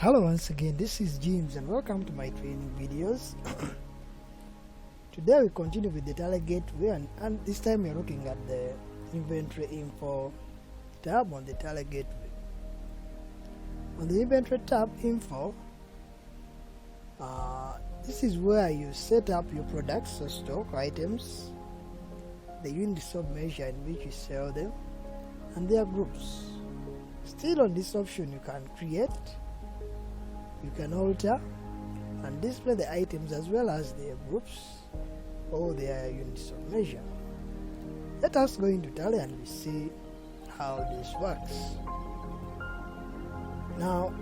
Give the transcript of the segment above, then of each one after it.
Hello once again, this is James and welcome to my training videos. Today we continue with the Tally Gateway and this time we are looking at the inventory info tab on the Tally Gateway. On the inventory tab info, this is where you set up your products or stock items, the units of measure in which you sell them, and their groups. Still on this option you can create, you can alter and display the items as well as their groups or their units of measure. Let us go into Tally and we see how this works. Now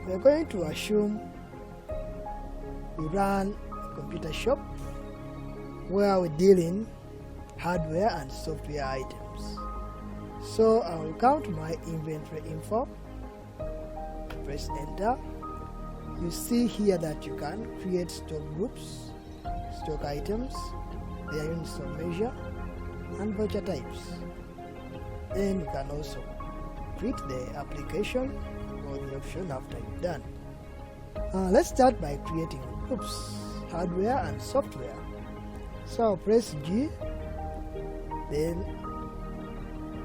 we are going to assume we run a computer shop where we deal in hardware and software items. So I will come to my inventory info, press enter. You see here that you can create stock groups, stock items, their units of measure, and voucher types. Then you can also create the application or the option after you've done. Let's start by creating groups, hardware and software. So I'll press G, then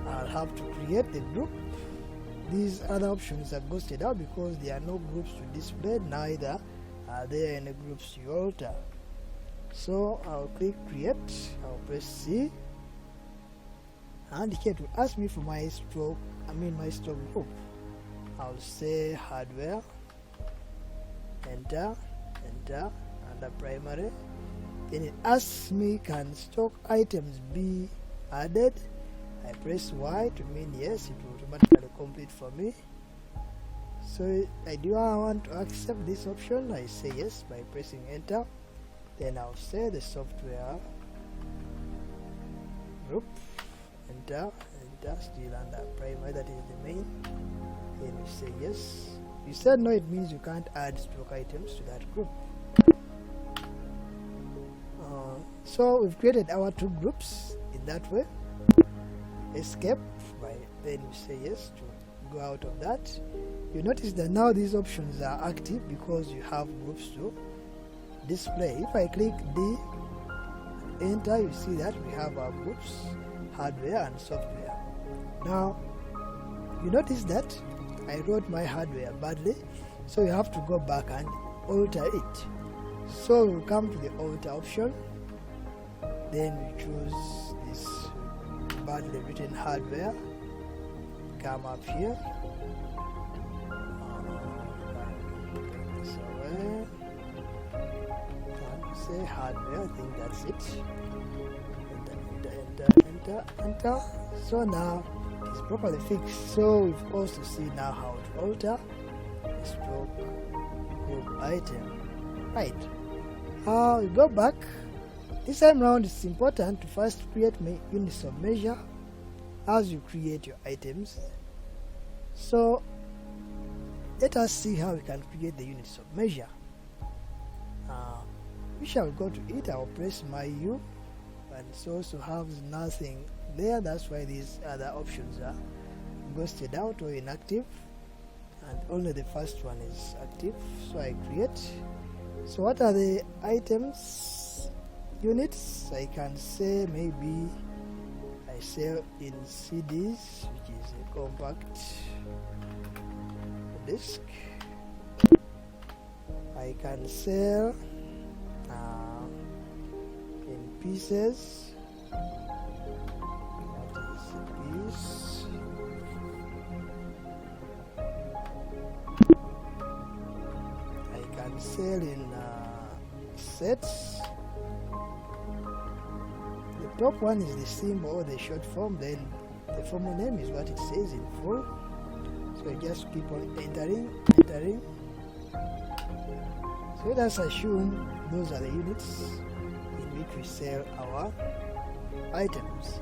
I'll have to create the group. These other options are ghosted out because there are no groups to display, neither are there any groups to alter. So I'll click create, I'll press C, and here to ask me for my stock group. I'll say hardware, enter, under primary. Then it asks me, can stock items be added? I press Y to mean yes, it will automatically complete for me. So I want to accept this option. I say yes by pressing enter. Then I'll say the software group, enter, still under primary, that is the main. Then you say yes. You said no, it means you can't add stock items to that group. So we've created our two groups in that way. Escape, then you say yes to go out of that. You notice that now these options are active because you have groups to display. If I click D and enter, you see that we have our groups, hardware and software. Now you notice that I wrote my hardware badly, so you have to go back and alter it. So we'll come to the alter option, then we choose this badly written hardware, come up here, take this away, and say hardware. I think that's it. Enter. So now it is properly fixed. So we've also seen now how to alter the stock group item. Right. We go back. This time round, it's important to first create units of measure as you create your items. So let us see how we can create the units of measure. We shall go to it. I'll press my U, and it also has nothing there. That's why these other options are ghosted out or inactive, and only the first one is active. So I create. So what are the items? Units, I can say maybe I sell in CDs, which is a compact disc. I can sell in pieces, that is a piece. I can sell in sets. Top one is the symbol or the short form, then the formal name is what it says in full. So you just keep on entering. So let us assume those are the units in which we sell our items.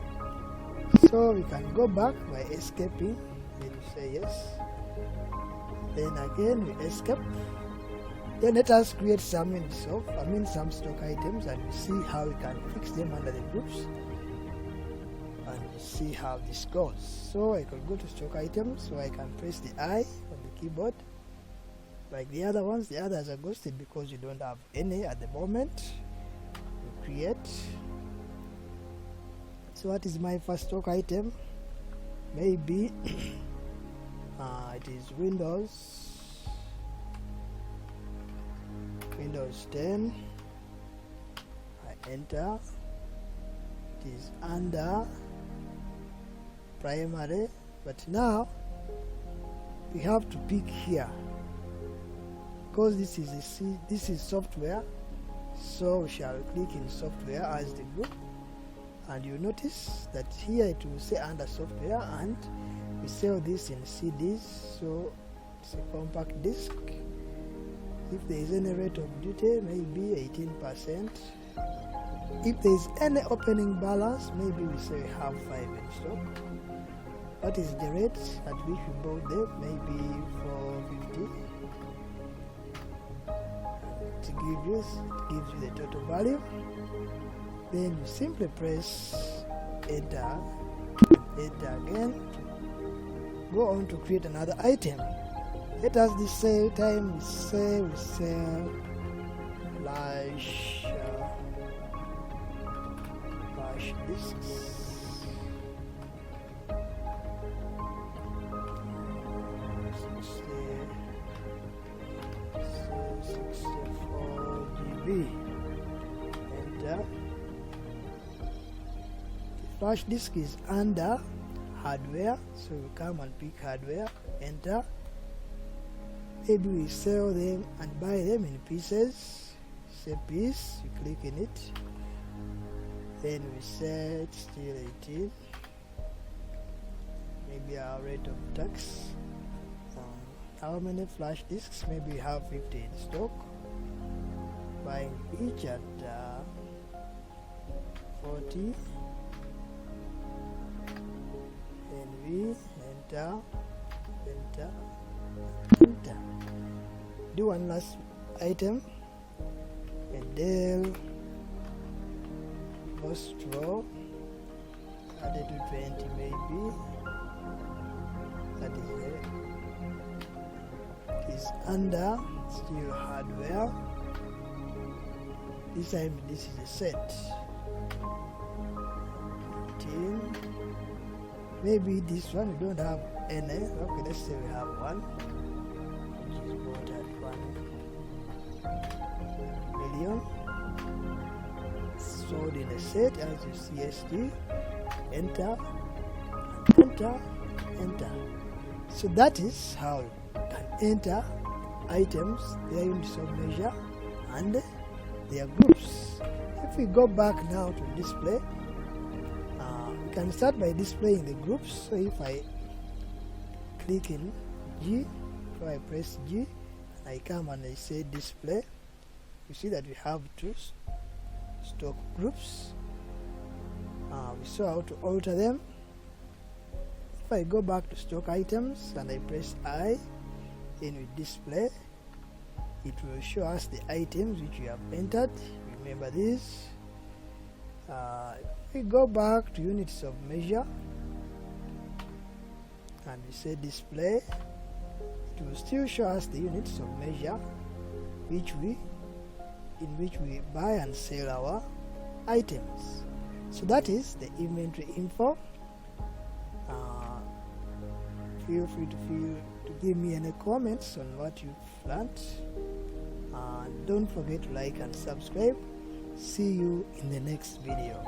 So we can go back by escaping, then you say yes. Then again we escape. Then let us create some some stock items, and we see how we can fix them under the groups and see how this goes. So I can go to stock items, so I can press the I on the keyboard, like the other ones. The others are ghosted because you don't have any at the moment. You create. So what is my first stock item? Maybe it is Windows 10. I enter. It is under primary, but now we have to pick here because this is software. So we shall click in software as the group, and you notice that here it will say under software, and we sell this in CDs, so it's a compact disc. If there is any rate of duty, maybe 18%. If there is any opening balance, maybe we say we have 5 in stock. What is the rate at which we bought them? Maybe 450. It gives you the total value. Then you simply press enter again to go on to create another item. Let us the same time we sell flash discs. 64 GB. Enter. The flash disk is under hardware, so we come and pick hardware. Enter. Maybe we sell them and buy them in pieces. Say piece, you click in it. Then we set still 18. Maybe our rate of tax. How many flash disks? Maybe we have 50 in stock. Buying each at 40. Then we enter. Do one last item, and then first row added to 20 maybe. That is under still hardware. This time this is a set. 18. Maybe this one we don't have any. Okay, let's say we have one, which is bought at 1 million. Sold in a set as you see SD. Enter. So that is how you can enter items, their units of measure, and their groups. If we go back now to display, we can start by displaying the groups. So if I click in G, so I press G, I come and I say display, you see that we have two stock groups. We saw how to alter them. If I go back to stock items and I press I, then we display, it will show us the items which we have entered. Remember this. If we go back to units of measure and we say display, it will still show us the units of measure in which we buy and sell our items. So that is the inventory info. Feel free to give me any comments on what you've learned. Don't forget to like and subscribe. See you in the next video.